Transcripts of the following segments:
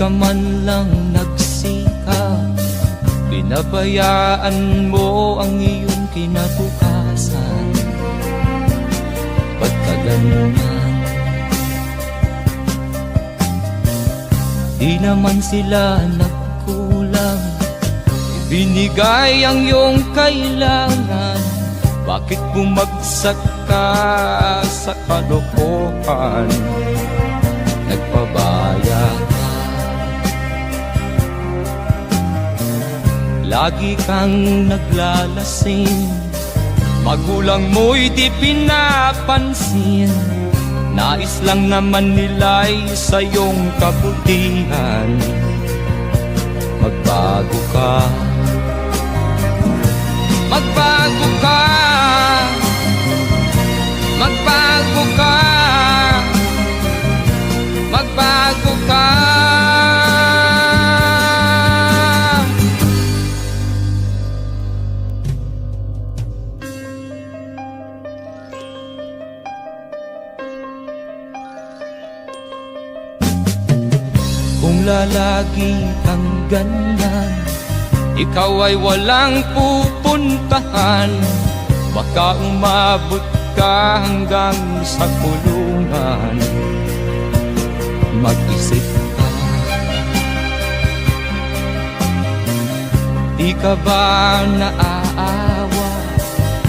ka man lang nagsikap, pinabayaan mo ang iyong kinabukasan. Pagkaganyan, di naman sila nagkulang, ibinigay ang iyong kailangan. Bakit bumagsak ka sa kalokohan? Nagpabaya ka, lagi kang naglalasing, magulang mo'y di pinapansin. Nais lang naman nila'y sa iyong kabutihan. Magbago ka, magbago ka, magbago ka, magbago ka. Kung lalagi kang ganyan, ikaw ay walang pupuntahan. Baka umabot ka hanggang sa kulungan. Mag-isip ka, di ka ba naaawa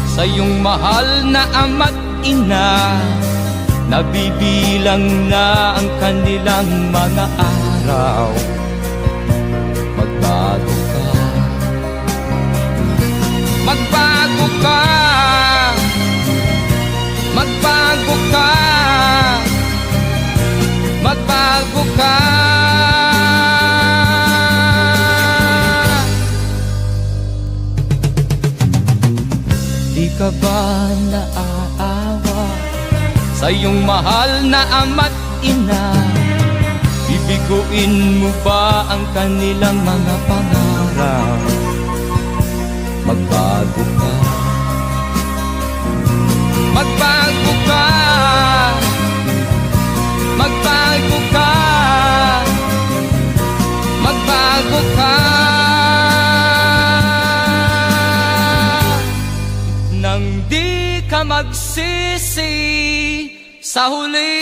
sa iyong mahal na ama't ina? Nabibilang na ang kanilang mga araw. Magbago ka, magbago ka, magbago ka, magbago ka. Di ka ba naaawa sa iyong mahal na ama't ina? Bibiguin mo ba ang kanilang mga pangarap? Magbago ka, magbago ka, magbago ka, magbago ka. Nang di ka magsisi sa huli.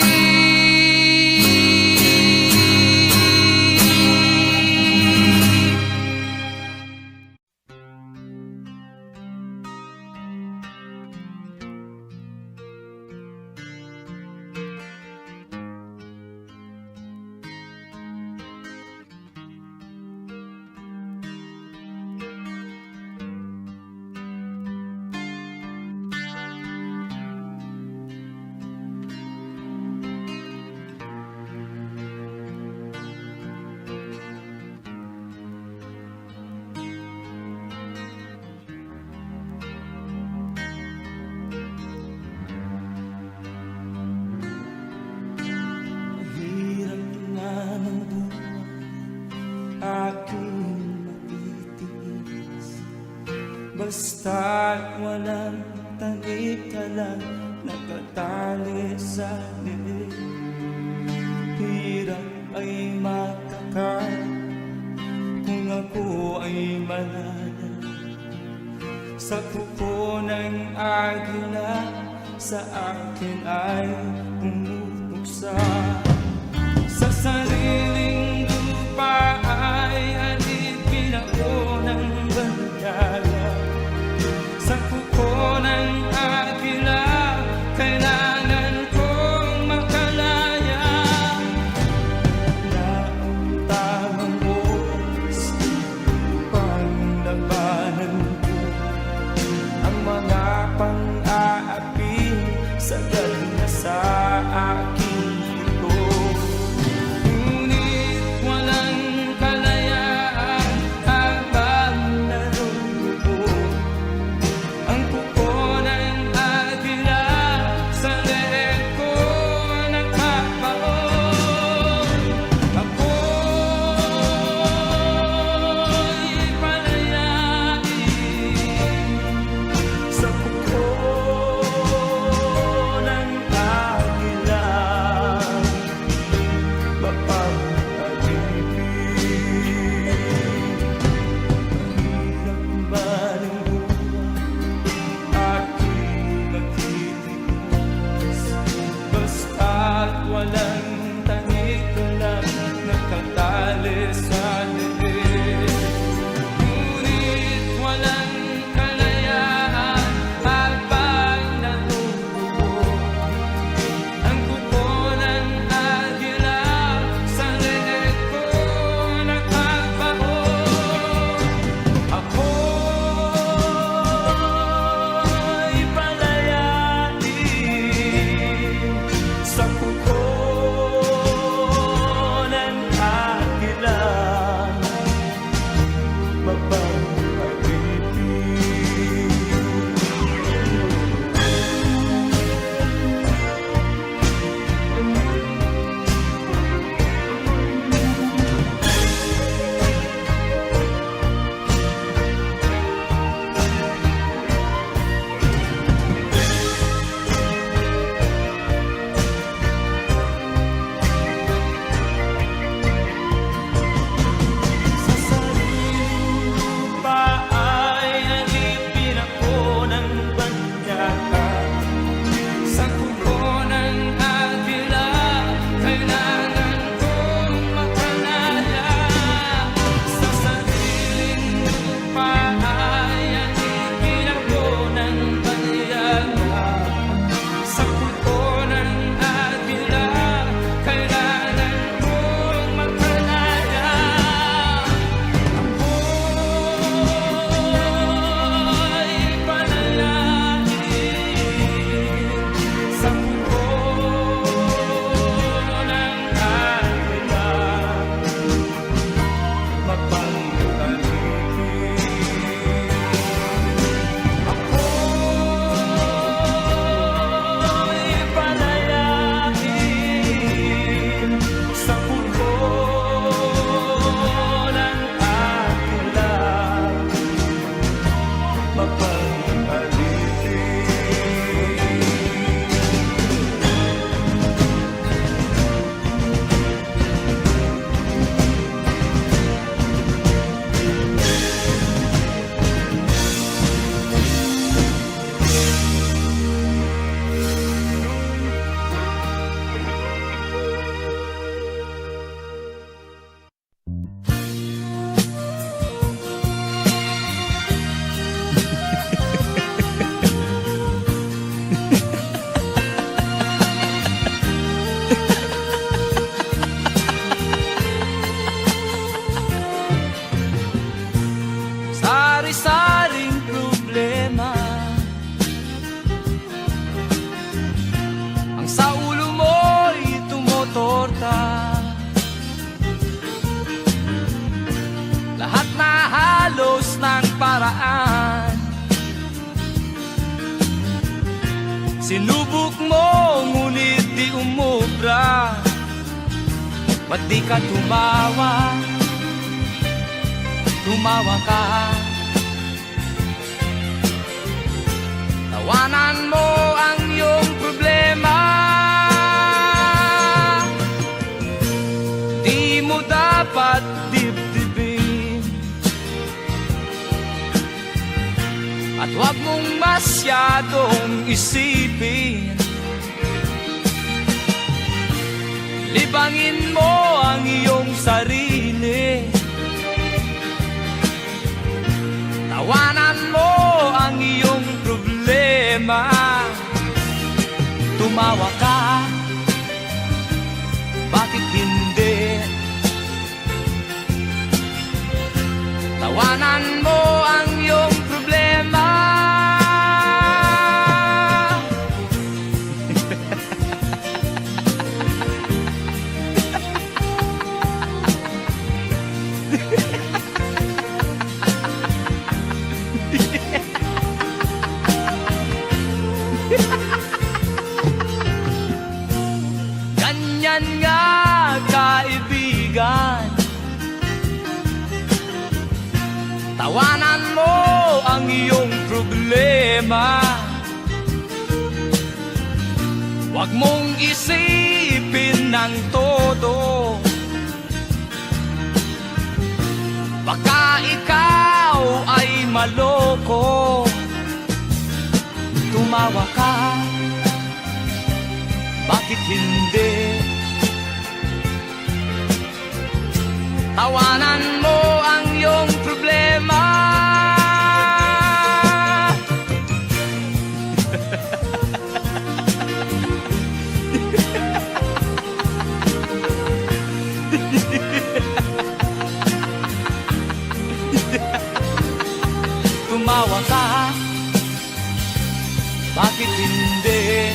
Basta't walang talikala, nakatali sa lilig. Hirap ay matakan kung ako ay malaya. Sa kuko ng agila, sa akin ay umuksa. Sa sariling lupa ay alipin ako ng bandala. Sa kuko ng agila, kailangan kong makalaya. Na ang tamang oras upang labanan ko ang mga pang-aapi sagad na sa aking ito. Ngunit Sinubok mo, ngunit di umubra. Ba't di ka tumawa? Tumawa ka. Tawanan mo ang iyong problema. Di mo dapat dibdibin. At huwag mong masyadong isipin. Libangin mo ang iyong sarili. Tawanan mo ang iyong problema. Tumawa ka, bakit hindi? Tawanan mo ang iyong problema. Ganyan nga, kaibigan. Tawanan mo ang iyong problema. Huwag mong isipin ng todo. Baka ikaw ay maloko. Tumawa ka, bakit hindi? Tawanan mo ang iyong problema. Tumawa ka, bakit hindi?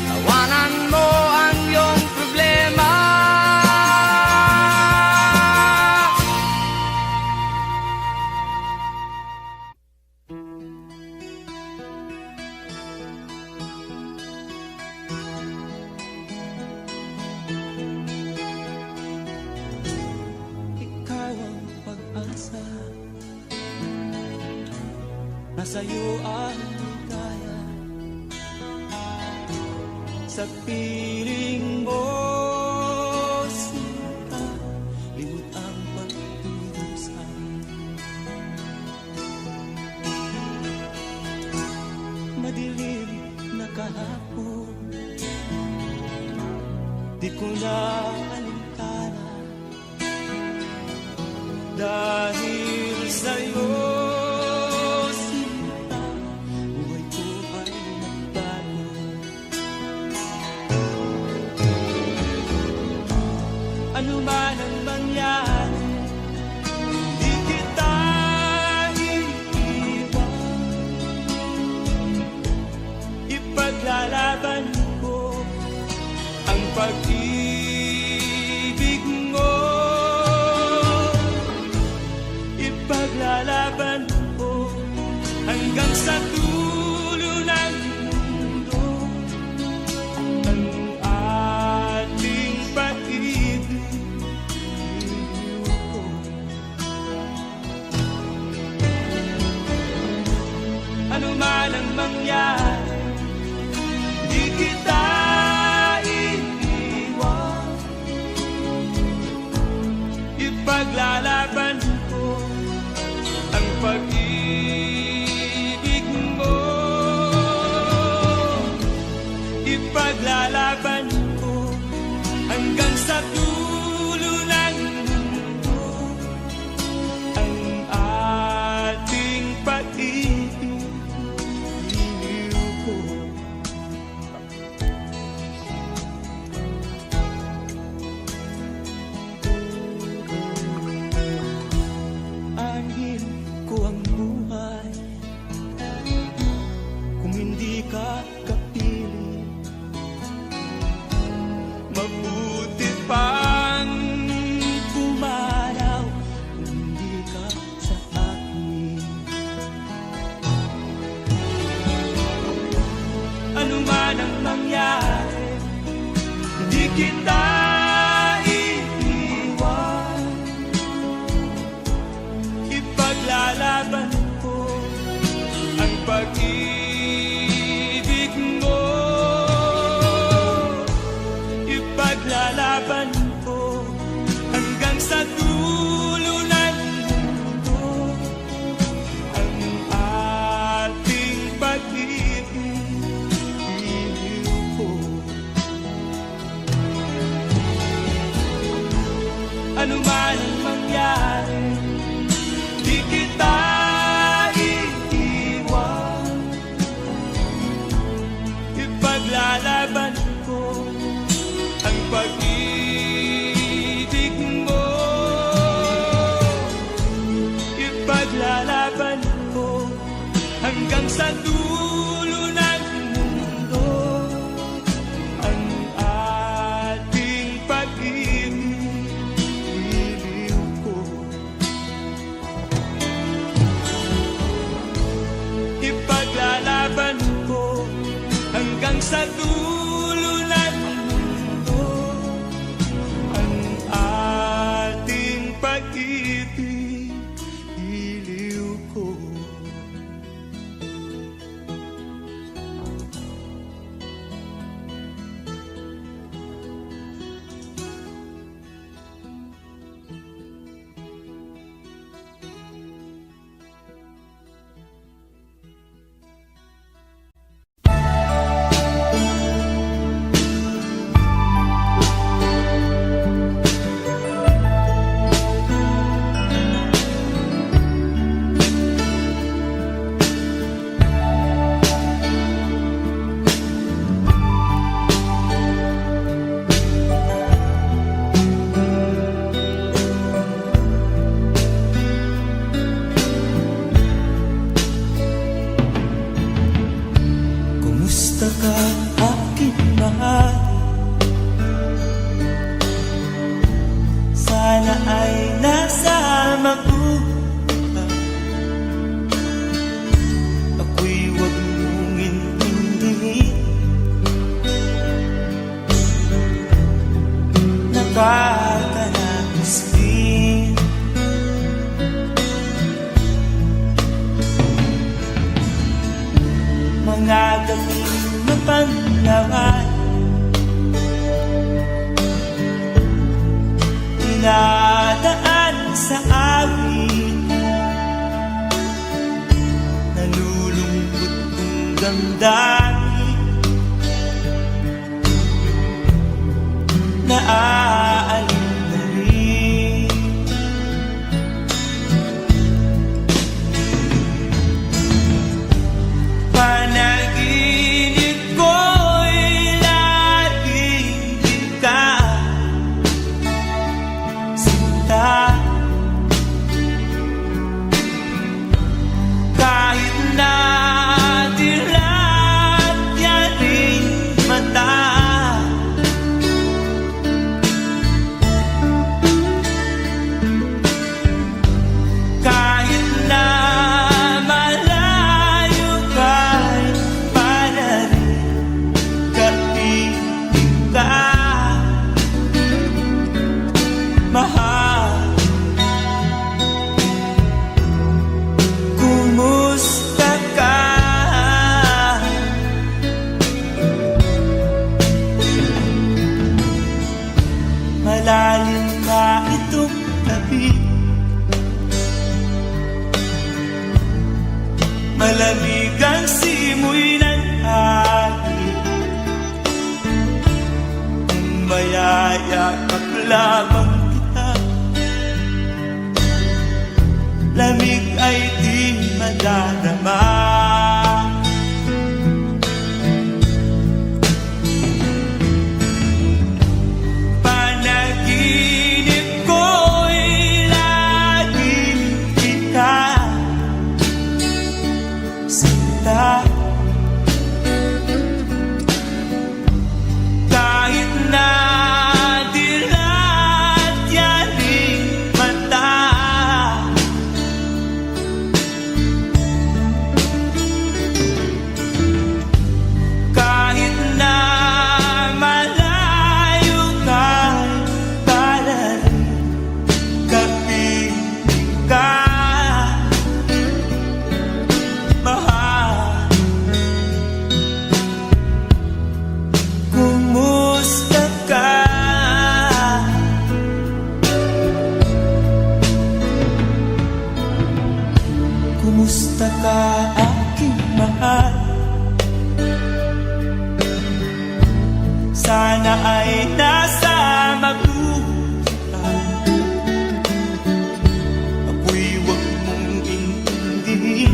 Tawanan mo ang iyong problema. Ikaw ang pag-asa, nasa'yo ang ligaya. Sa piling mo, sinta, limot ang pagdurusan. Madilim na kahapon, di ko na alintana. Dahil sa'yo, sinta, buhay ko ay nagbago. Ano man ang mangyari, di kita iiwan. Ipaglalaban ko ang pag-ibig mo. Ipaglalaban ko hanggang sa dulo ng mundo ang ating pag-ibig. Ano man ang mangyari, di kita iiwan. Ipaglalaban ko ang pag-ibig mo. kita iiwan. Ipaglalaban ko ang pag-ibig mo. Ipaglalaban ko hanggang sa dulo ng mundo ang ating pag-ibig. Iliw ko. Ano man ang mangyari, di kita iiwan. Ipaglalaban ko ang pag-ibig mo. Ipaglalaban ko hanggang sa dulo ng mundo ang ating pag-ibig. Iliw ko. Ipaglalaban ko hanggang sa dulo ng mundo ang ating pag-ibig. Iliw ko. Kumusta ka, aking mahal? Sana ay nasa mabuti. Ako'y huwag mong intindihin. Nakakalakas din. Mga gawin na panlawan, dinadaan sa awit, nalulungkot kong damdamin, naaalin na rin. Panaginip ko'y laging ikaw, sinta. Kahit na dilat yaring mata, kahit na malayo ka'y panarin, kapiling ka, mahal. Kumusta ka? Malalim na itong gabi, malamig ang simoy ng hangin, kung mayayakap lamang kita, lamig ay di madarama. Panaginip ko'y laging ikaw, sinta. Kahit na dilat yaring mata, sana ay nasa mabuhay. Ako'y huwag mong intindihin.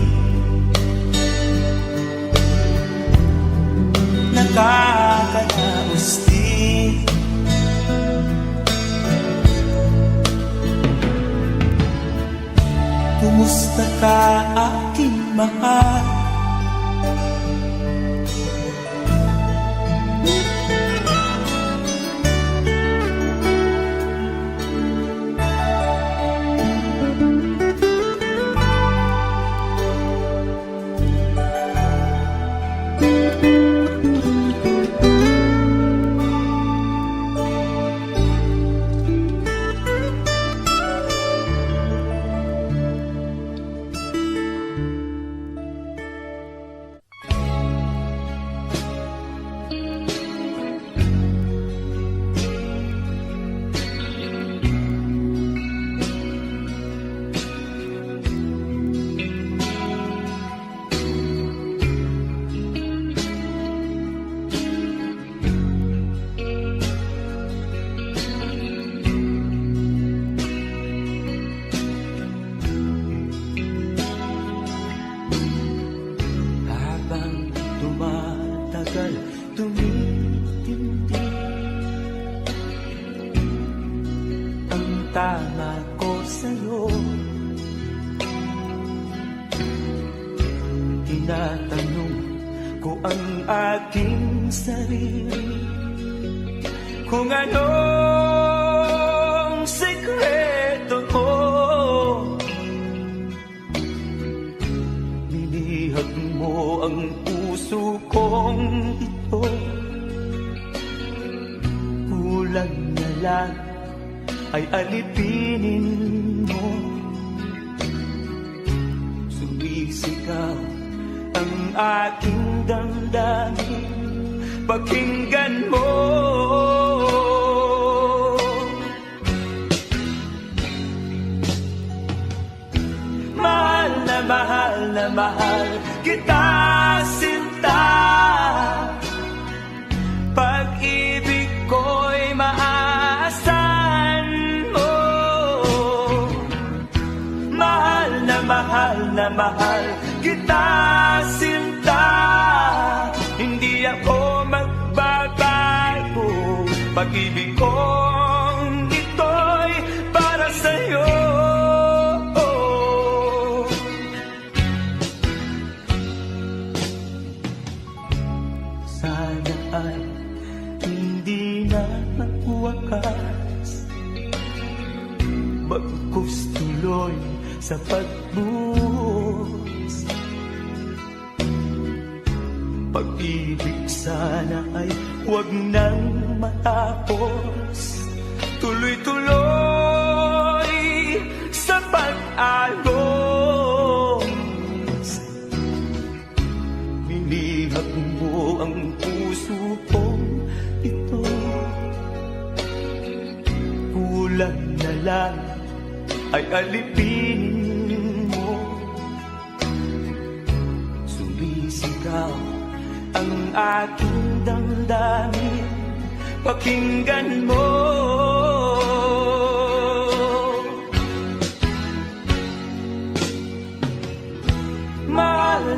Nakakaraos din. Kumusta ka, aking mahal? Tumitindi ang tama ko sa'yo. Tinatanong ko ang aking sarili kung anong sekreto ko. Nilihag mo ang puso kong ito. Kulang na lang ay alipinin mo. Sumisigaw ang aking damdamin. Pakinggan mo. Mahal na mahal na mahal kita, sinta. Pag-ibig ko'y maaasahan mo. Mahal na mahal kita, sinta. Hindi ako magbabago. Pag-ibig kong ito'y para sa'yo. Sana ay hindi na magwakas, bagkus tuloy sa pagbuhos. Pag-ibig sana ay huwag nang matapos. Tuloy-tuloy sa pag-alos. Minihag mo ang puso kong ito. Kulang na lang ay alipinin mo. Sumisigaw ang aking damdamin. Pakinggan mo. Mahal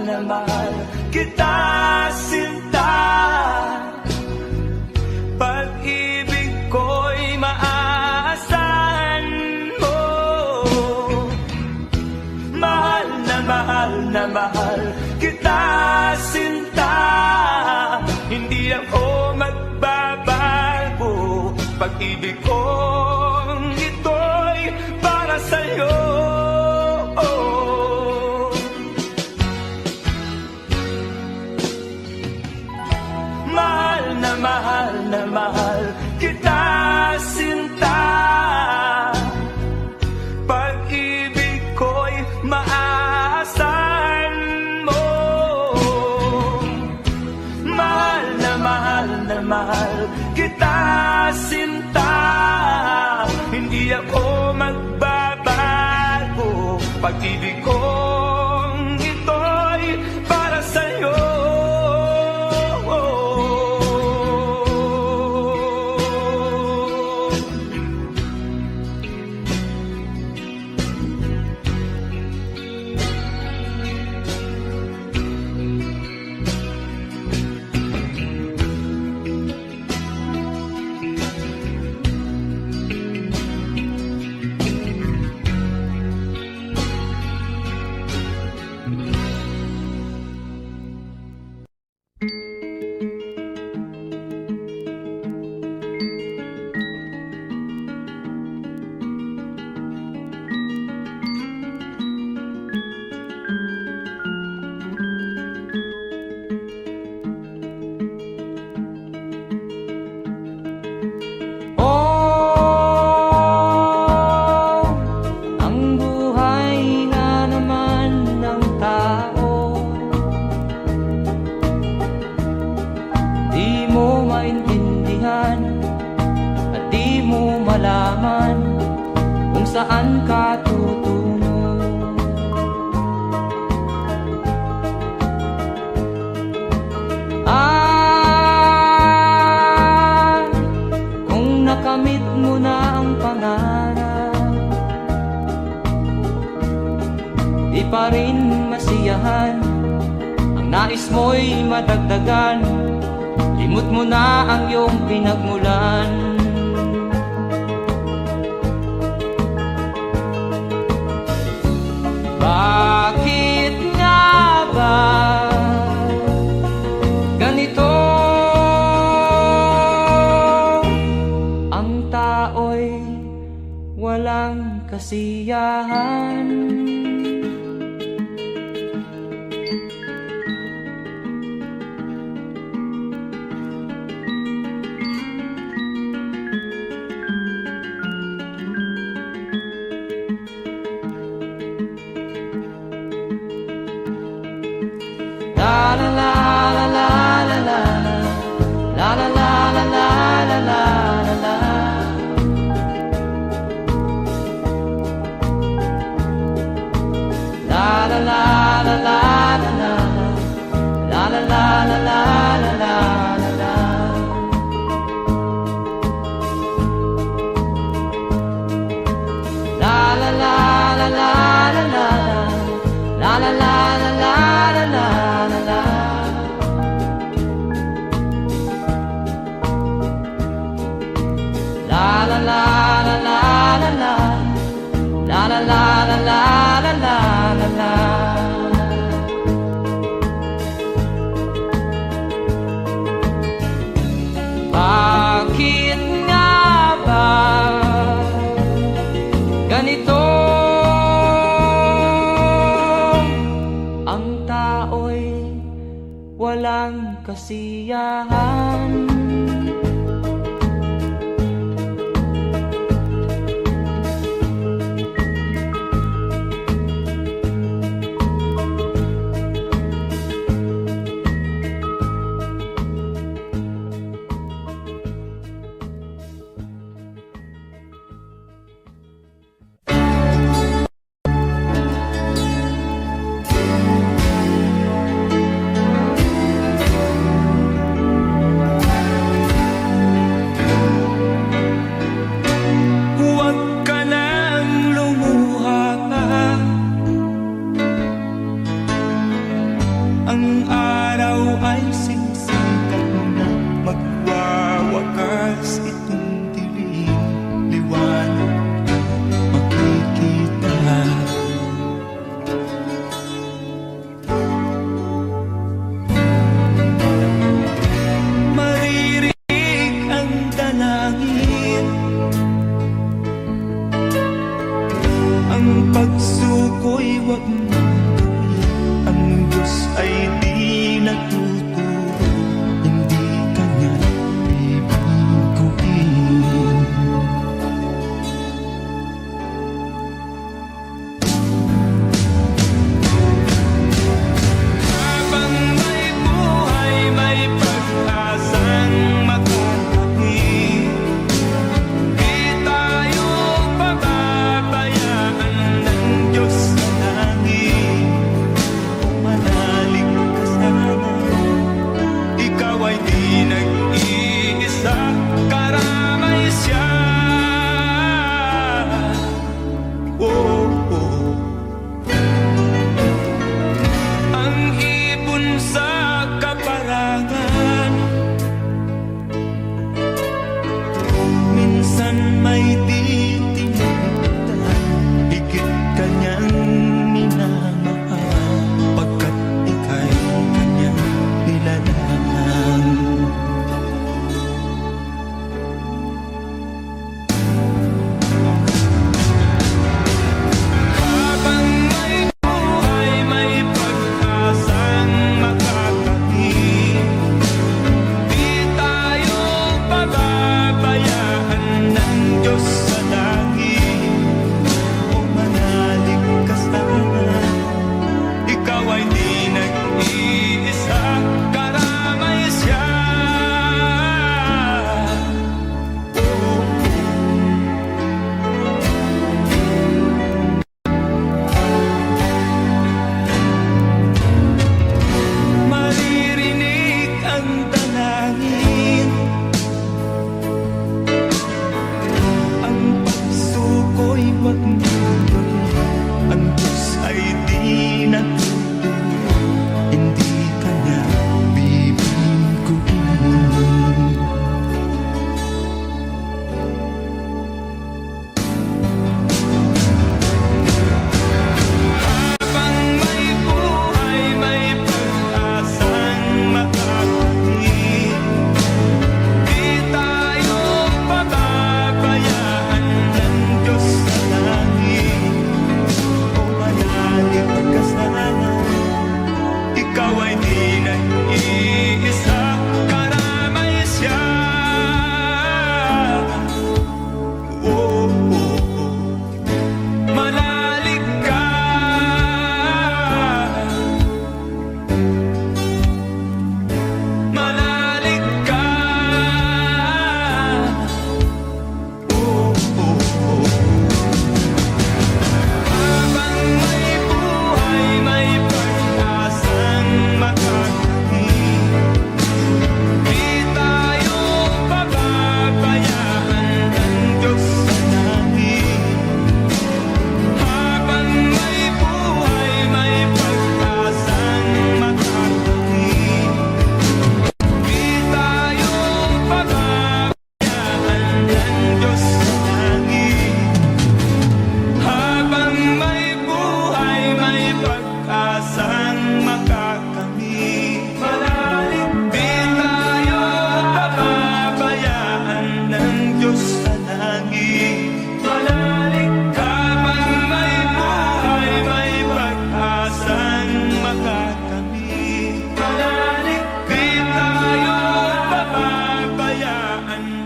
na mahal kita, sinta. Pag-ibig ko'y maaasahan mo. Mahal na mahal kita, sinta. Hindi ako magbabago. Pag-ibig kong ito'y para sa'yo. Mahal na mahal kita, sinta. Pag-ibig ko'y maaasahan mo. Mahal na mahal kita, sinta. Hindi ako magbabago. Pag-ibig kong ito'y para sa'yo. saan ka tutungo. Kung nakamit mo na ang pangarap, di pa rin masiyahan, ang nais mo'y madagdagan, limot mo na ang iyong pinagmulan. Bakit nga ba ganito? Ang tao'y walang kasiyahan. La la la la la la la la la la la la la la la. La la la la la la la la la la la la la la. La la la la la la la la la la la la la. La la la la la la la la la la la la la la. Bakit nga ba ganito? Ang tao'y walang kasiyahan. Pagsuko'y wag mong gawin, ang Diyos ay di natuturo, hindi Kanya ibiguin. Habang may buhay, may pag-asang makakapit, di tayo pababayaan ng Diyos sa langit. Manalig ka sana, ikaw ay di nag-iisa, karamay siya. Oh, oh. Ang ibon sa kaparangan, minsan may titinagdan, higit kanyang minamahal, pagkat ika'y kanyang nilalang. Habang may buhay, may pag-asang makakapit, di tayo pababayaan ng Diyos sa langit. O manalig ka sana, ikaw ay di nag-iisa, karamay siya. Oh,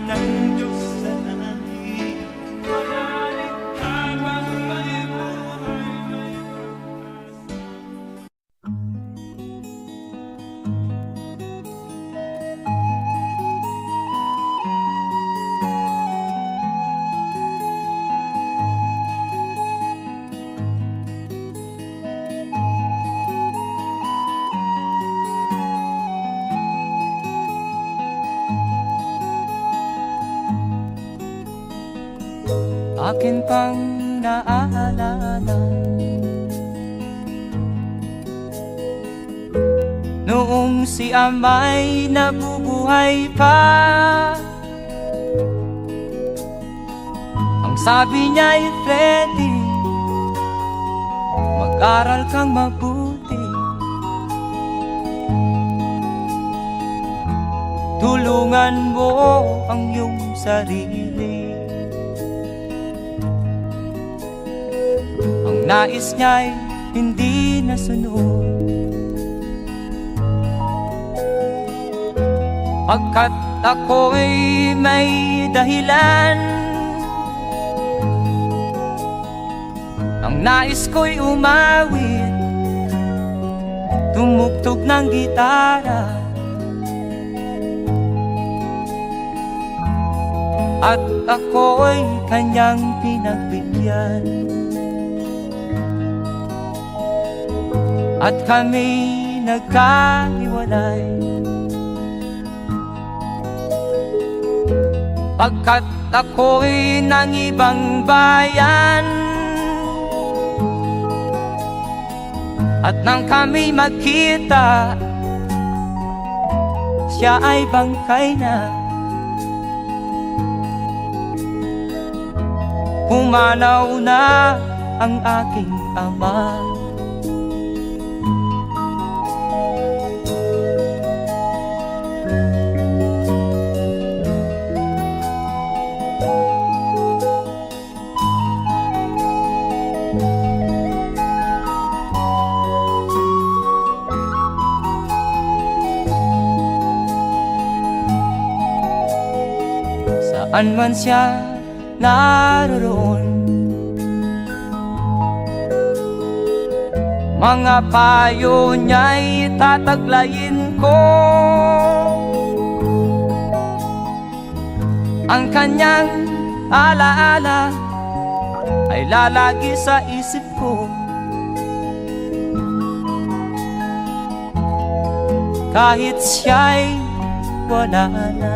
ng Diyos sa langit. Manalig ka bang may buhay, may pag-asa. Akin pang naaalala noong si ama'y nabubuhay pa. Ang sabi niya'y Freddy, mag-aral kang mabuti, tulungan mo ang iyong sarili. Ang nais niya'y hindi nasunod, pagkat ako'y may dahilan. Ang nais ko'y umawit, tumugtog ng gitara, at ako'y kanyang pinagbigyan. At kami nagkahiwalay, pagkat ako'y ng ibang bayan. At nang kami magkita, siya ay bangkay na. Pumanaw na ang aking ama. Saan man siya naroon, mga payo niya'y tataglayin ko. Ang kanyang alaala ay lalagi sa isip ko, kahit siya'y wala na.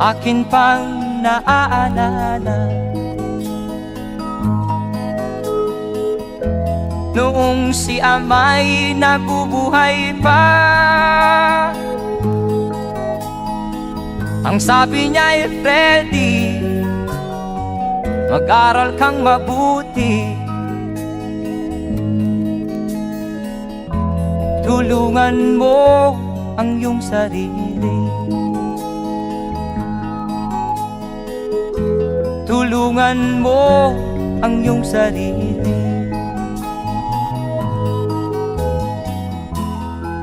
Akin pang naaalala noong si ama'y nabubuhay pa. Ang sabi niya'y Freddy, mag-aral kang mabuti, tulungan mo ang iyong sarili, tulungan mo ang iyong sarili,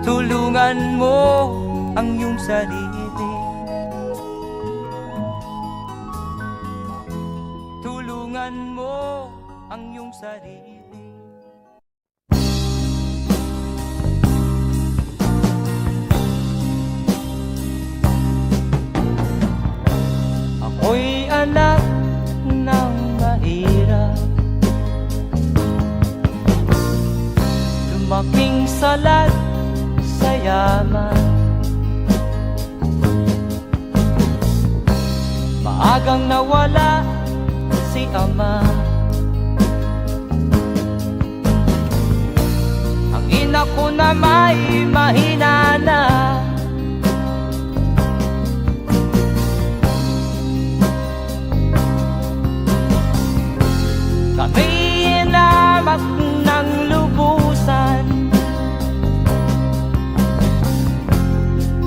tulungan mo ang iyong sarili, tulungan mo ang iyong sarili. Ako'y anak ng mahirap, lumaking salat sa yaman. Maagang nawala si ama, ang ina ko na may mahina na. Kami inamak ng lubusan,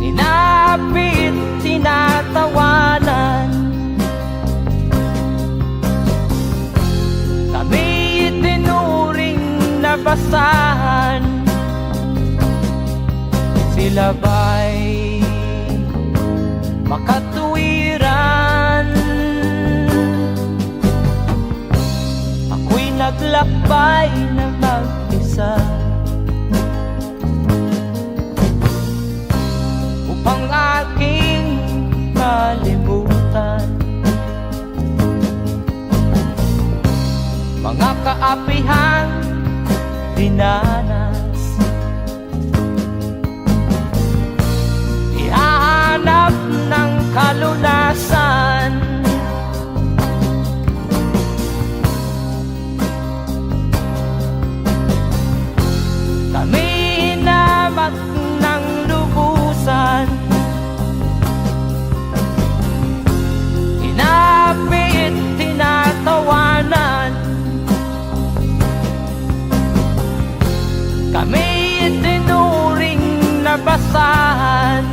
inapit, tinatawanan. Kami itinuring na basahan, makatuwiran. Ako'y naglakbay na mag-isa upang aking kalimutan mga kaapihang dinanas. Ihahanap ng kalunasan kami hinamak ng lubusan, inapit, tinatawanan. Kami itinuring na basahan,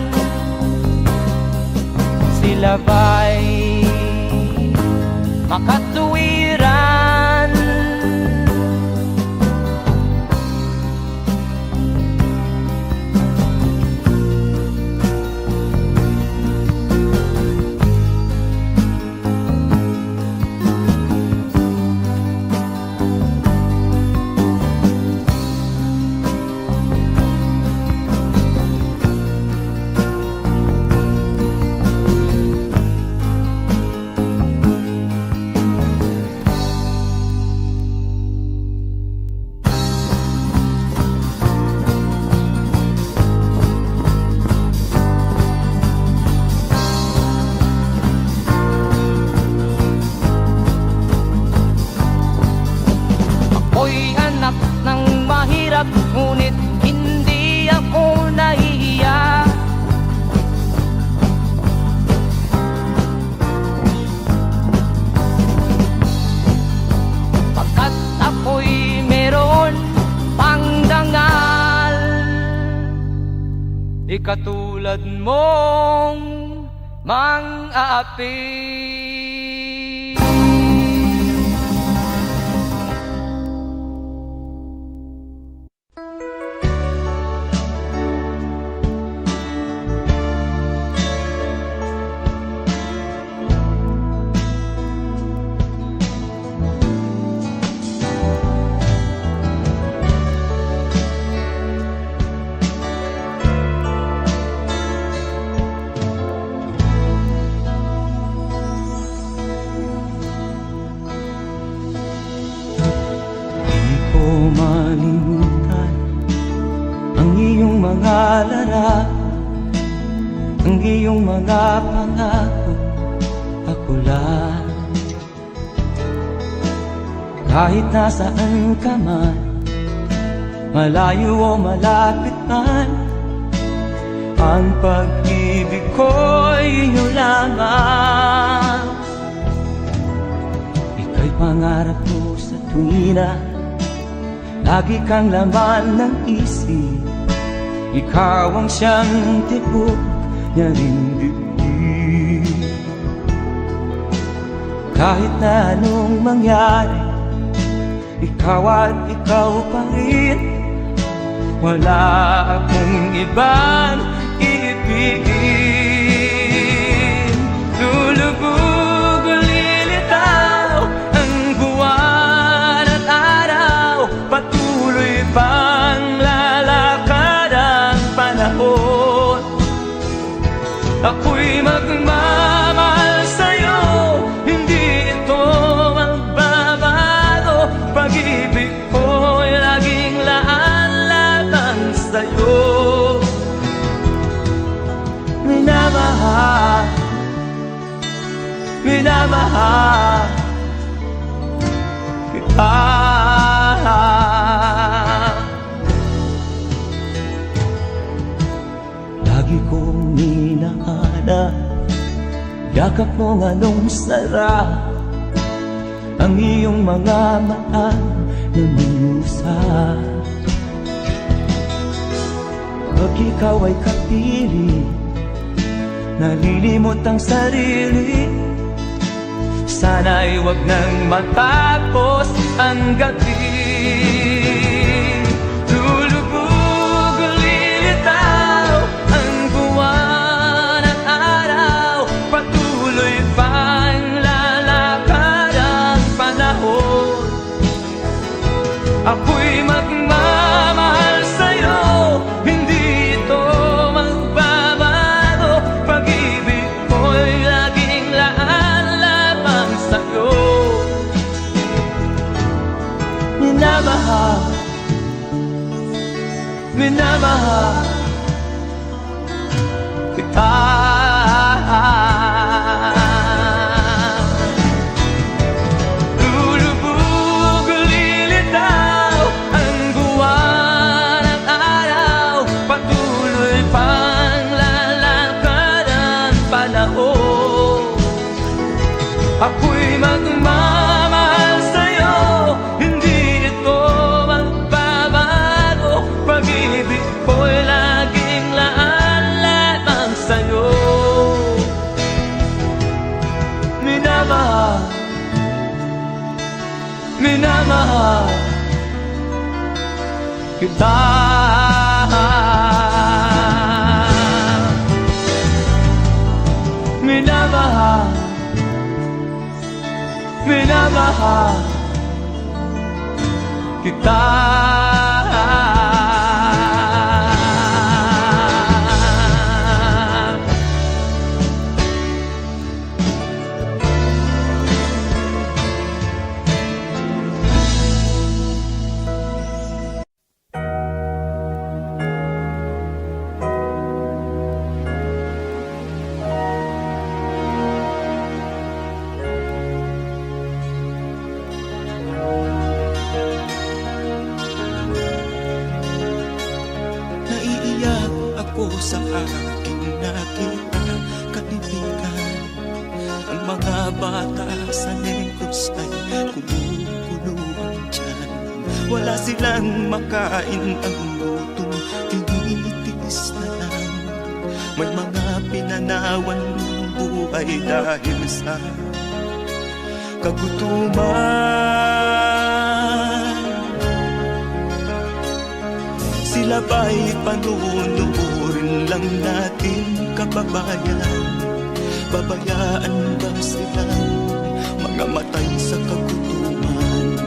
sila ba'y makatuwiran? Ako'y anak ng mahirap, ngunit hindi ako nahihiya. Pagkat ako'y meron pang dangal, di katulad mong mang-aapi. Malimutan ang iyong mga larawan, ang iyong mga pangako, ako lang. Kahit nasaan ka man, malayo o malapit man, ang pag-ibig ko'y iyo lamang. Ika'y pangarap ko sa tuwina, lagi kang laman ng isip. Ikaw ang siyang tibok niya ring dibdib. Kahit na anong mangyari, ikaw at ikaw pa rin. Wala akong ibang iibigin. Lulubog o lilitaw ang buwan at araw, patuloy pang lalakad ang panahon. Ako'y magmamahal sa'yo, hindi ito magbabago. Pag-ibig ko'y laging laan lamang sa'yo. Minamahal, minamahal kita. Lagi kong hinahanap yakap mong anong sarap, ang iyong mga mata na minusap. Pag ikaw ay kapili, nalilimot ang sarili. Sana'y wag nang matapos ang gabi. Lulubog o lilitaw ang buwan at araw, Ako'y magmamahal sa'yo, hindi ito magbabago. Pag-ibig ko'y laging laan sa'yo. Minamahal, minamahal kita. Minamahal, minamahal kita. Naiiyak ako sa aking nakita, kaibigan. Ang mga bata sa Negros ay kumukuluan dyan. Wala silang makain, ang gutom tinitiis na lang. May mga pinanawan ng buhay dahil sa kagutuman. Sila ba'y panunurin lang natin, kababayan? Babayaan ba silang mga matay sa kagutuman?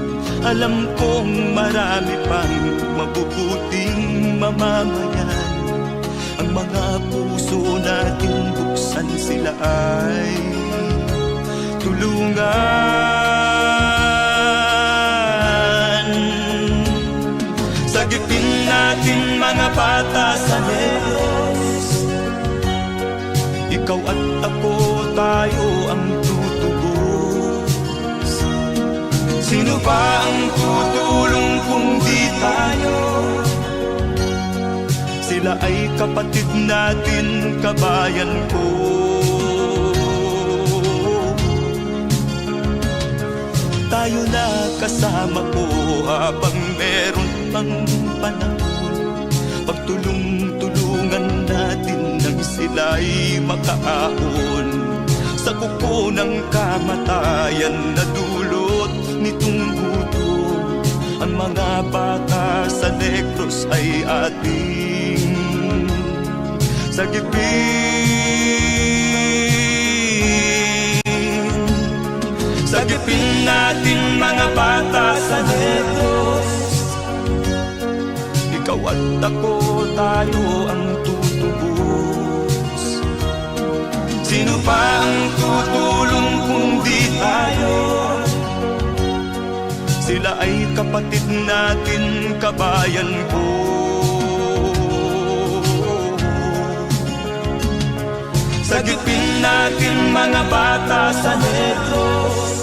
Alam kong marami pang mabubuting mamamayan. Ang mga puso natin buksan, sila ay tulungan. Sagipin natin mga bata sa Negros. Ikaw at ako, tayo ang tutubos. Sino ba ang tutulong kung di tayo? Sila ay kapatid natin, kabayan ko. Tayo na kasama ko habang meron pang panahon. Pagtulong-tulungan natin nang sila'y makaahon sa kuko ng kamatayan na dulot nitong gutom. Ang mga bata sa Negros ay ating sagipin. Sagipin natin mga bata sa Negros. Ikaw at ako, tayo ang tutubos. Sino pa ang tutulong kung di tayo? Sila ay kapatid natin, kabayan ko. Sagipin natin mga bata sa Negros.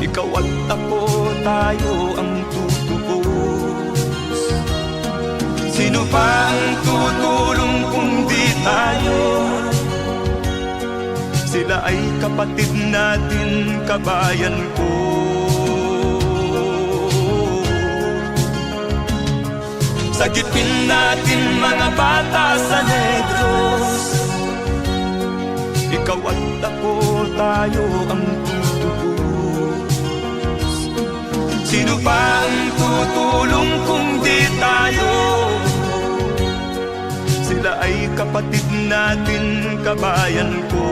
Ikaw at ako, tayo ang tutubos. Sino pa ang tutulong kung di tayo? Sila ay kapatid natin, kabayan ko. Sagipin natin mga bata sa Negros. Ikaw at ako, tayo ang tutubos. Sino pa ang tutulong kung di tayo? Sila ay kapatid natin, kabayan ko.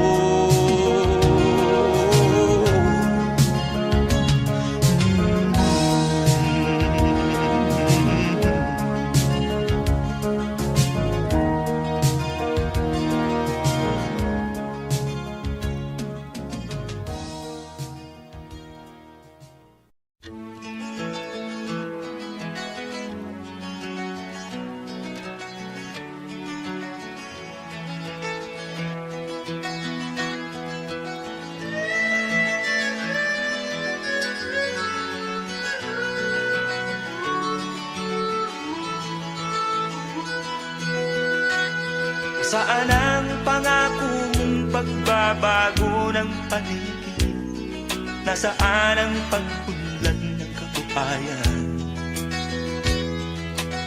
Saan ang pangako mong pagbabago ng paligid? Nasaan ang pag-unlad ng kabuhayan?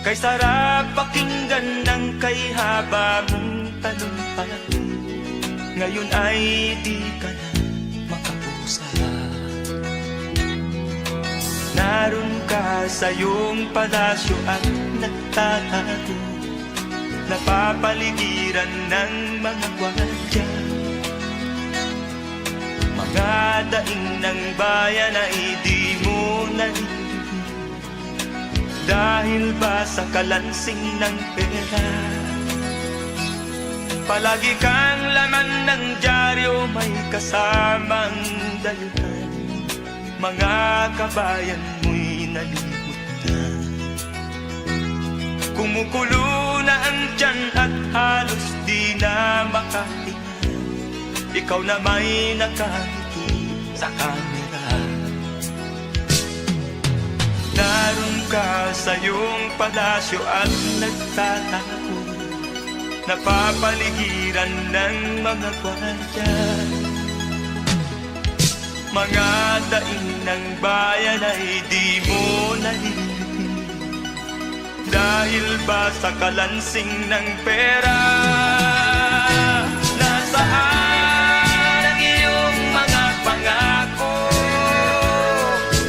Kay sarap pakinggan ng kay haba mong talumpati, ngayon ay di ka na makapusa. Naroon ka sa iyong palasyo at nagtatago, napapaligiran ng mga gwardiya. Mga daing ng bayan ay di mo narinig, dahil ba sa kalansing ng pera? Palagi kang laman ng dyaryo, may kasamang daluhan. Mga kabayan mo'y nalimot na, kumukulo na ang tiyan at halos di na makahinga. Ikaw na may nakangiti sa kamera. Naroon ka sa iyong palasyo at nagtatago, napapaligiran ng mga gwardiya. Mga daing ng bayan ay di mo narinig, dahil ba sa kalansing ng pera? Nasaan ang iyong mga pangako?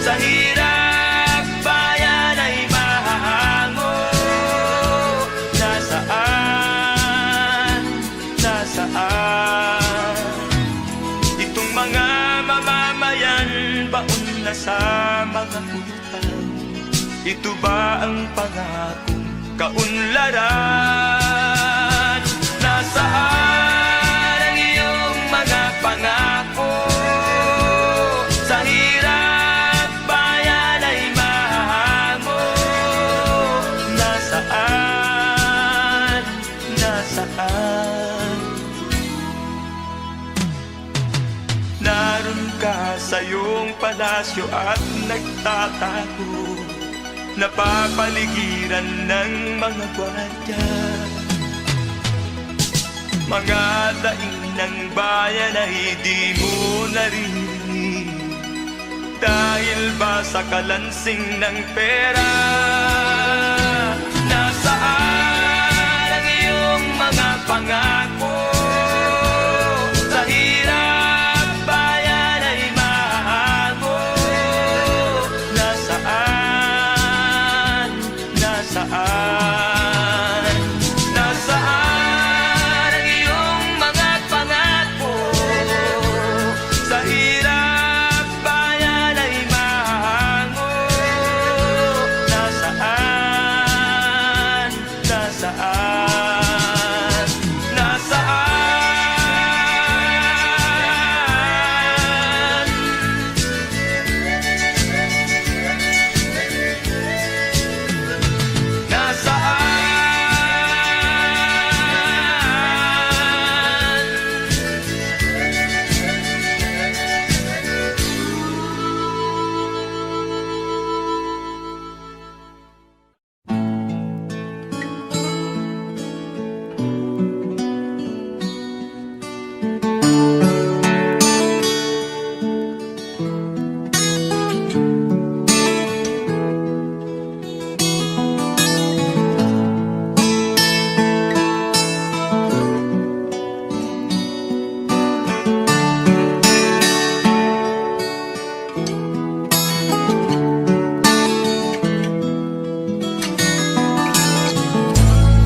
Sa hirap bayan ay mahahango. Nasaan? Nasaan? Itong mga mamamayan, baon na sa mga utang. Ito ba ang pangakong kaunlaran? Nasaan ang iyong mga pangako? Sa hirap bayan ay mahango. Nasaan? Nasaan? Naroon ka sa iyong palasyo at nagtatago, napapaligiran ng mga gwardiya. Mga daing ng bayan ay di mo narinig, dahil ba sa kalansing ng pera? Nasaan ang iyong mga pangako? Sa hirap bayan ay mahango. Nasaan? Nasaan? Nasaan ang iyong mga pangako? Sa hirap bayan ay mahango. Nasaan? Nasaan? Nasaan? Nasaan?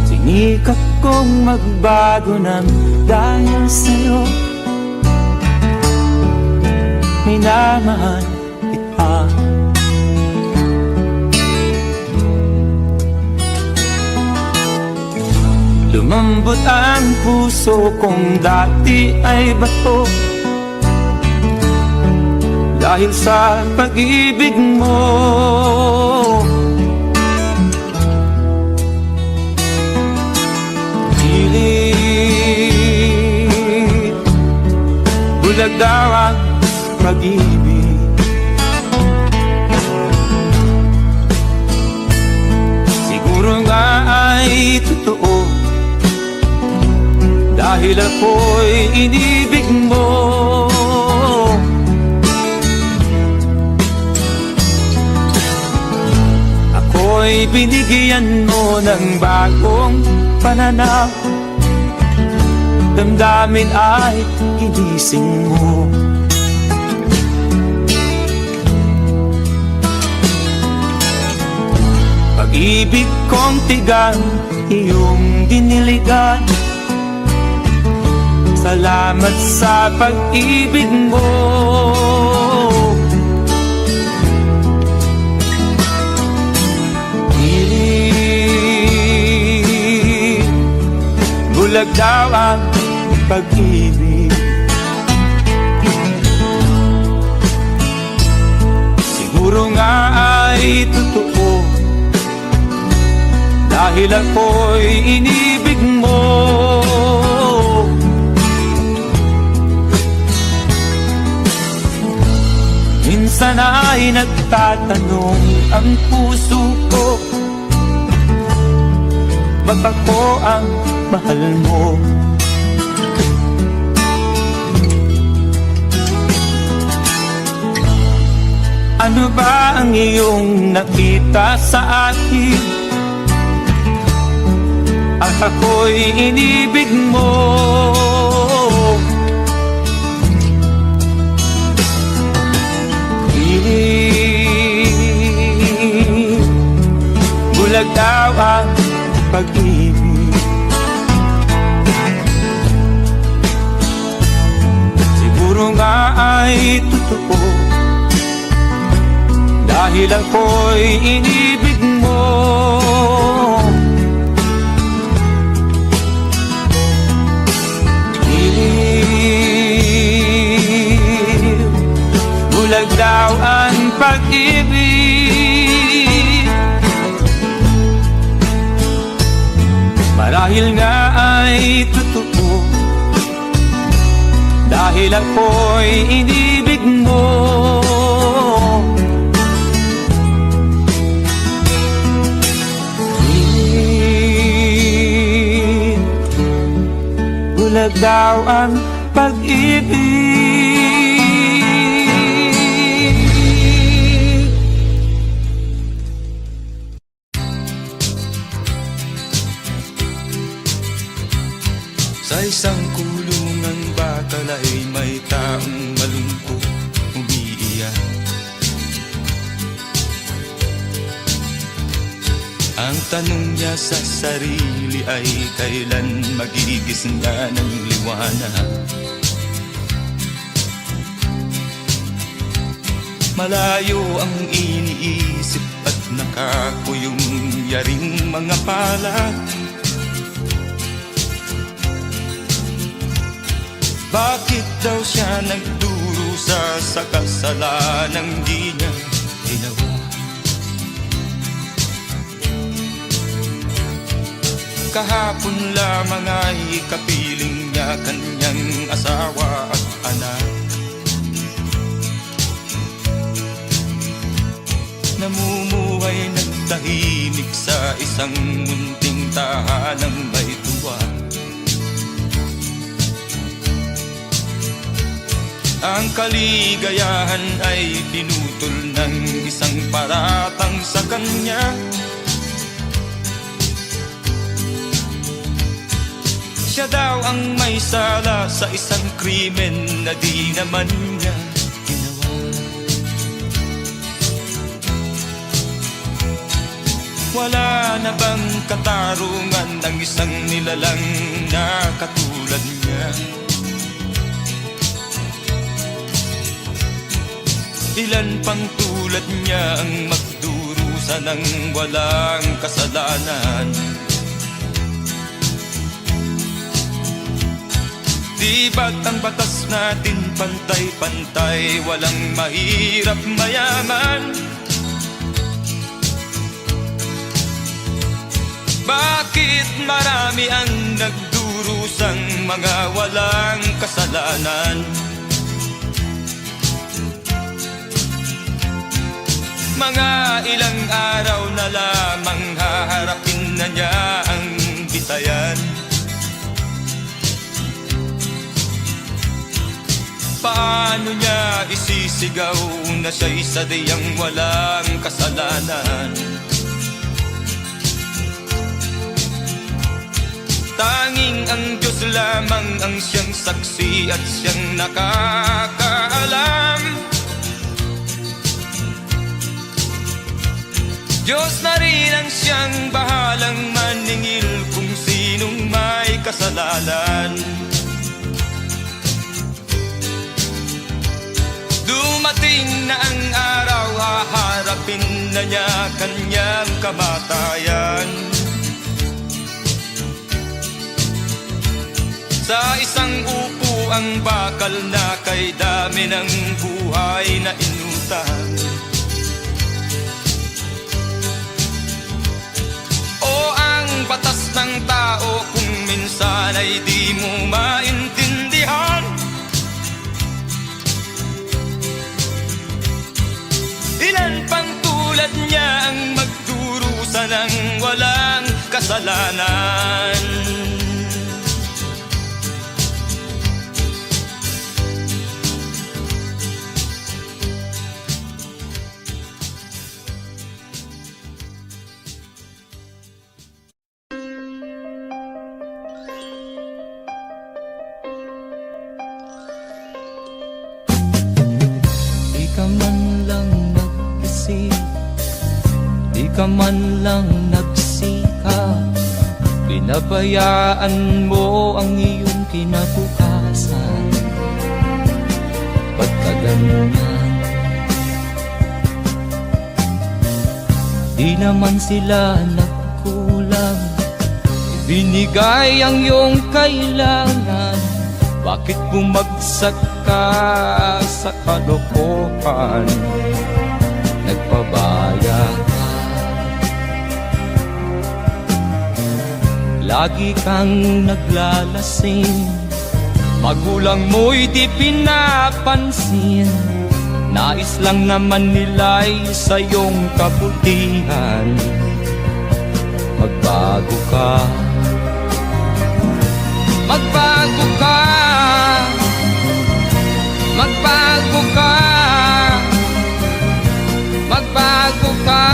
Sinikap kong magbago ng dahil sa'yo, minamahal kita. Lumambot ang puso kong dati ay bato, dahil sa pag-ibig mo. Pilit, bulag daw ang pag-ibig. Siguro nga ay totoo, dahil ako'y inibig mo. Ako'y binigyan mo ng bagong pananaw, damdamin ay ginising mo. Pag-ibig kong tigang iyong diniligan, salamat sa pag-ibig mo. Bulag daw ang pag-ibig, siguro nga ay totoo, dahil ako'y inibig mo. Minsan ay nagtatanong ang puso ko, ba't ako ang mahal mo? Ano ba ang iyong nakita sa akin at ako'y inibig mo? Bulag daw ang pag-ibig, siguro nga ay totoo, dahil ako'y inibig mo. Bulag daw ang pag-ibig, marahil nga ay totoo, dahil ako'y inibig mo. Bulag daw ang pag-ibig. Sa isang kulungan bakal ay may taong malungkot umiiyak. Ang tanong niya sa sarili ay kailan magigising na ng liwanag. Malayo ang iniisip at nakakuyong yaring mga palad. Bakit daw siya nagdurusa sa kasalanang di niya ginawa? Kahapon lamang ay kapiling niya kanyang asawa at anak. Namumuhay ng tahimik sa isang munting tahanang may tuwa. Ang kaligayahan ay pinutol ng isang paratang sa kanya. Siya daw ang may sala sa isang krimen na di naman niya ginawa. Wala na bang katarungan ng isang nilalang na katulad niya? Ilan pang tulad niya ang magdurusa ng walang kasalanan? Di ba't ang batas natin pantay-pantay, walang mahirap mayaman? Bakit marami ang nagdurusang mga walang kasalanan? Mga ilang araw na lamang haharapin na niya ang bitayan. Paano niya isisigaw na siya'y sadyang walang kasalanan? Tanging ang Diyos lamang ang siyang saksi at siyang nakakaalam. Diyos na rin ang siyang bahalang maningil kung sinong may kasalanan. Dumating na ang araw, haharapin na niya kanyang kamatayan. Sa isang upo ang bakal na kay dami ng buhay na inutang. O ang batas ng tao kung minsan ay di mo maintindihan. Ilan pang tulad niya ang magdurusa ng walang kasalanan. Di ka man lang nag-isip, di ka man lang nagsikap, pinabayaan mo ang iyong kinabukasan. Pagkaganyan, di naman sila nagkulang, ibinigay ang iyong kailangan. Bakit bumagsak ka sa kalokohan? Nagpabaya ka, lagi kang naglalasing, magulang mo'y di pinapansin. Nais lang naman nila'y sa iyong kabutihan. Magbago ka, magbago ka, magbago ka, magbago ka.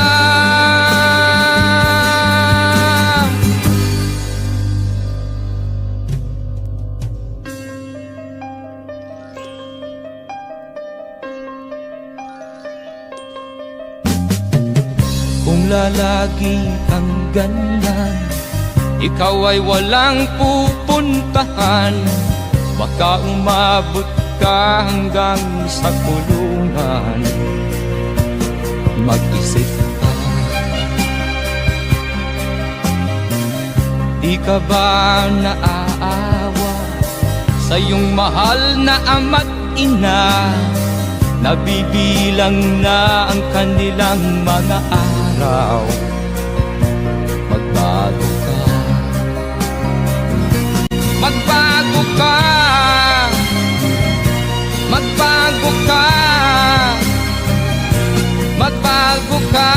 Kung lalagi kang ganyan, ikaw ay walang pupuntahan. Baka umabot ka hanggang sa kulungan. Mag-isip ka, di ka ba naaawa sa iyong mahal na ama't ina? Nabibilang na ang kanilang mga araw. Magbago ka, magbago ka, magbago ka, magbago ka.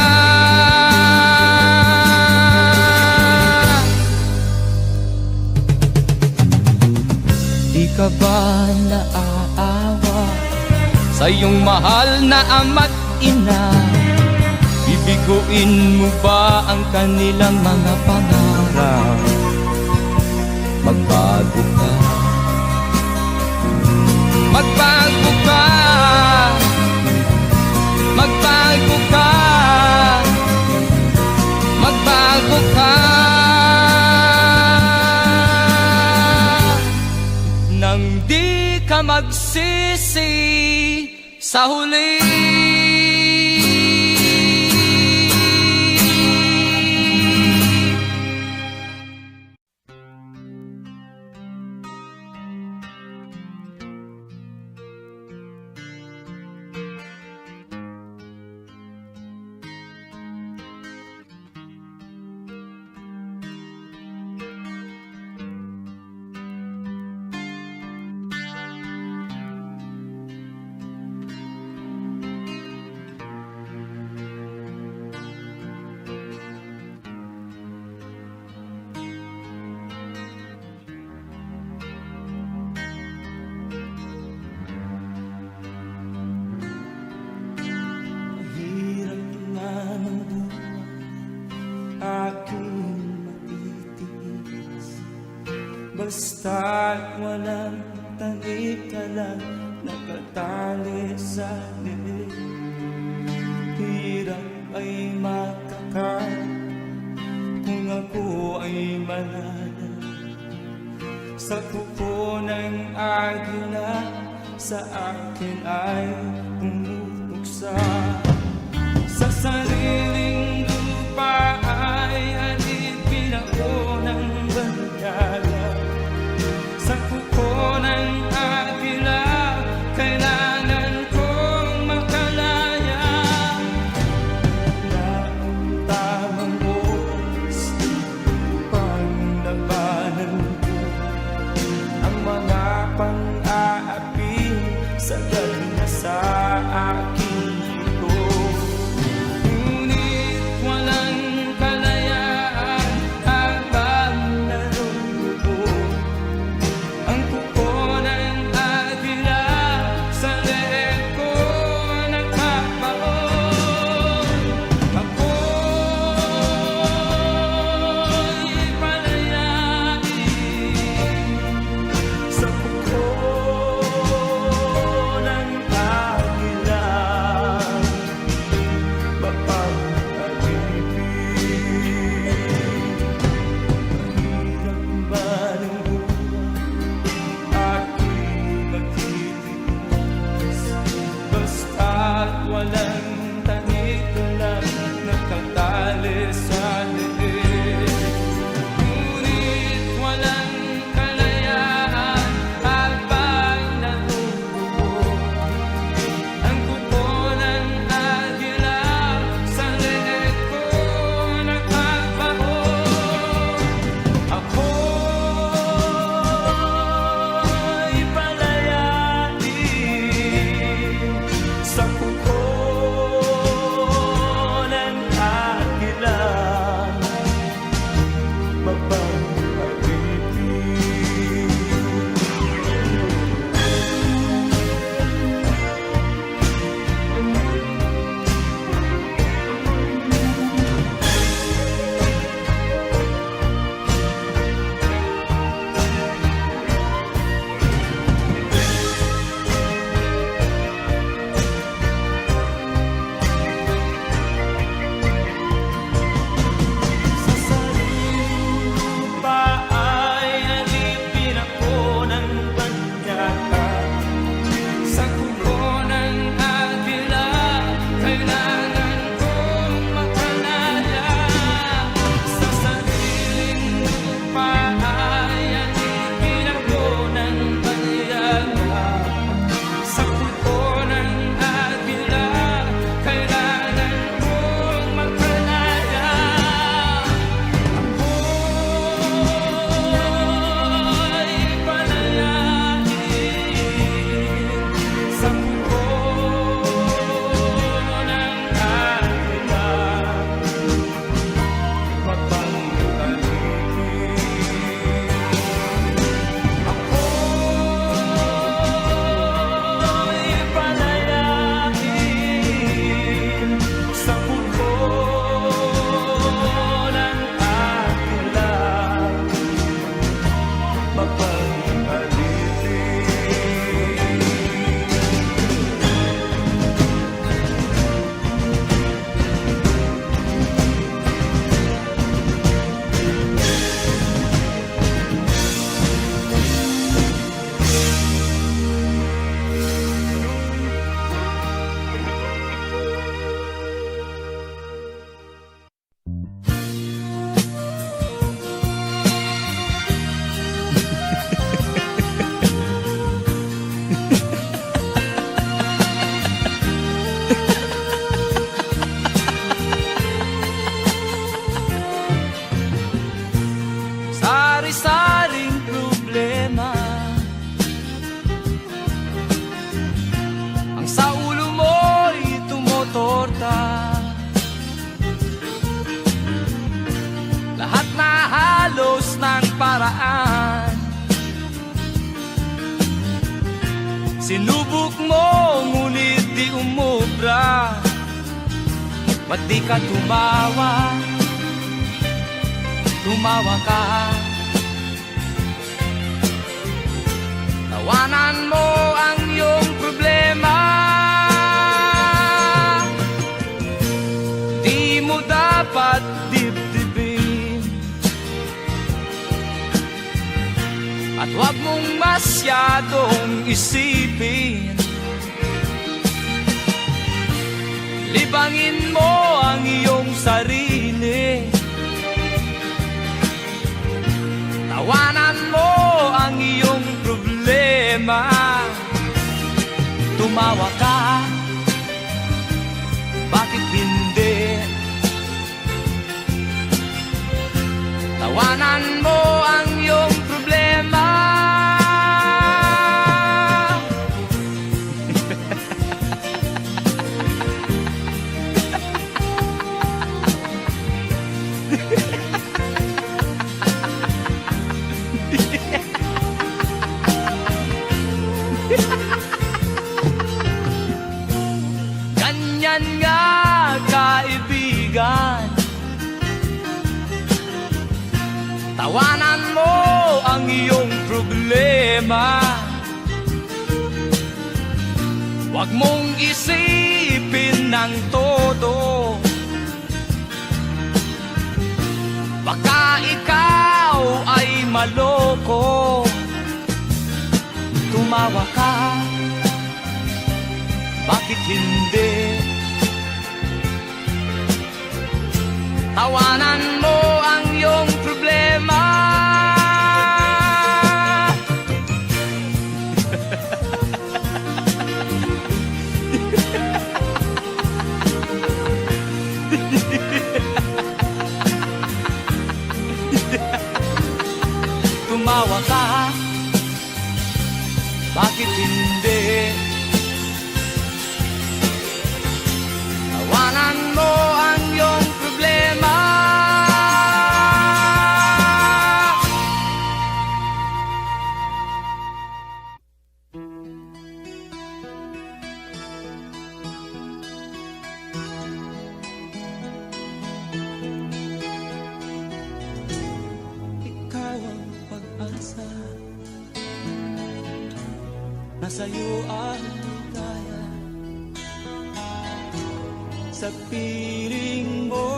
Di ka ba naaawa sa iyong mahal na ama't ina? Bibiguin mo ba ang kanilang mga pangarap? Magbago ka, magbago ka, magbago ka, magbago ka. Nang di ka magsisi sa huli. Basta't walang tanik ka lang nakatali sa liig. Hirap ay makakat kung ako ay manana. Sa kuko ng agila sa akin ay pumutuksa. Sa sariling lupa ay alipin ako ng banyaga. Sa kuko ng agila kailangan kong makalaya. Na ang tamang oras upang labanan ko ang mga pang-aapi sa na sa aking ito. Ngunit walang kalayaan habang naroroon ang kuko ng agila sa leeg ko nagpapaon. Ako'y palayain sa kuko ng agila. Mahirap ba ng buhay aking magtitiis? Basta't walang tanik lang nakatali sa liig. Ngunit walang kalayaan habang naruroon ang kuko ng agila sa leeg ko nagpapaon. Ako'y palayain sa kuko ng agila. Sa sariling lupa ay alipin ako ng banyaga. Sa kuko ng agila kailangan kong makalaya. Sa sariling lupa ay alipin ako ng banyaga. Sa kuko ng agila kailangan kong makalaya. Ako'y palayain sa kuko ng agila. Ako'y palayain sa kuko ng agila. Sari-saring problema ang sa ulo mo'y tumotorta. Lahat na halos ng paraan sinubok mo ngunit di umubra. Ba't di ka tumawa? Tumawa ka. Tawanan mo ang iyong problema. Di mo dapat dibdibin, at huwag mong masyadong isipin. Libangin mo ang iyong sarili. Tawanan mo ang iyong problema. Tumawa ka, bakit hindi? Tawanan mo ang iyong problema. Ganyan nga, kaibigan. Tawanan mo ang iyong problema. Huwag mong isipin ng todo. Baka ikaw ay maloko. Tumawa ka, bakit hindi? Tawanan mo ang iyong problema. Tumawa ka, bakit hindi? Tawanan mo ang iyong problema. Ikaw ang pag-asa, nasa'yo ang ligaya. Sa piling mo,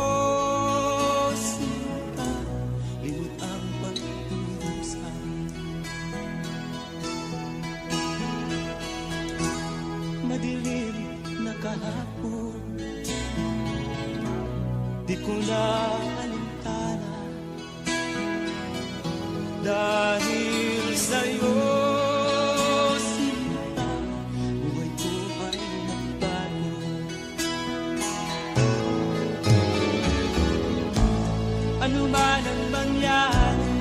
sinta, limot ang pag-iusa. Madilim na kahapon, di ko na alintana. Dahil sa'yo, sinta, buhay ko ay nagbago. Ano man ang mangyari,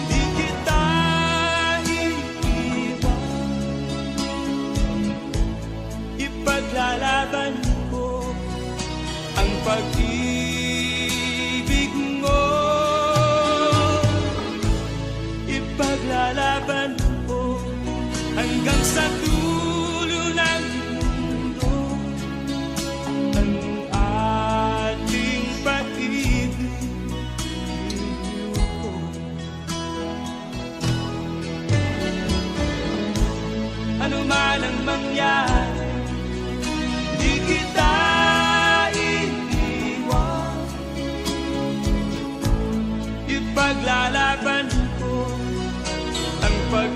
di kita iiwan. Ipaglalaban ko ang pag-ibig mo. Ipaglalaban ko hanggang sa dulo ng mundo ang ating pag-ibig. Ano man ang mangyari, di kita iiwan. Ipaglalaban ko ang pag